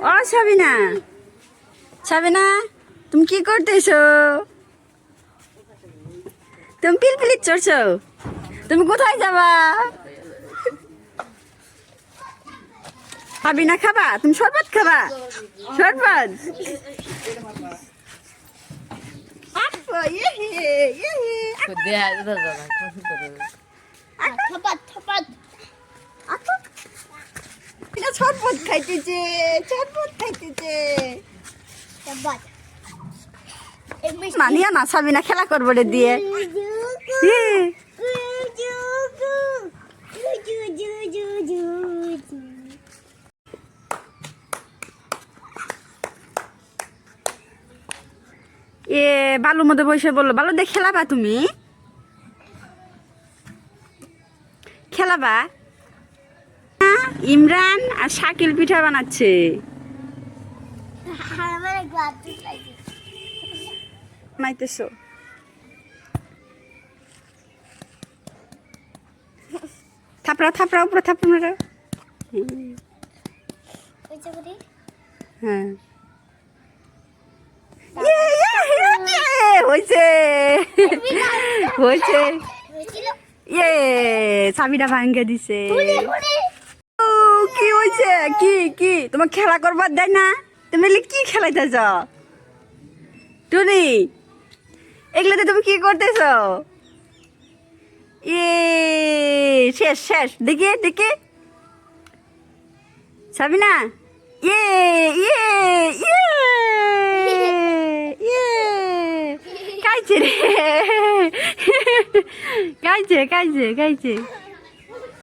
ও সাবিনা, সাবিনা তুমি কি করতেছো? তুমি পিলপিলি চড়ছো? তুমি কোথায় যাবা? সাবিনা খাবা? তুমি শরবত খাবা? শরবত শরবত খাইতেছে, শরবত খাইতেছে। মানিয়া না সাবিনা খেলা করবো রে দিয়ে। এ বালুর মধ্যে বসে বললো, বালু দিয়ে খেলাবা? তুমি খেলাবা? ইমরান আর শাকিল পিঠা বানাচ্ছে। বানাইতেছো? থাপড়া থাপড়া উপরে থাপড়া। হ্যাঁ হয়েছে হয়েছে। ইয়ে চাবিটা ভাঙ্গে দিছে। কি হয়েছে? কি কি তোমার খেলা করবার দেয় না? তুমি কি খেলাইতেছ টুনি? এগুলোতে তুমি কি করতেছ? ইয়ে শেষ শেষ। দেখি দেখি সাবিনা। ইয়ে ইয়ে ইয়ে ইয়ে কাইছে রে, কাইছে কাইছে কাইছে।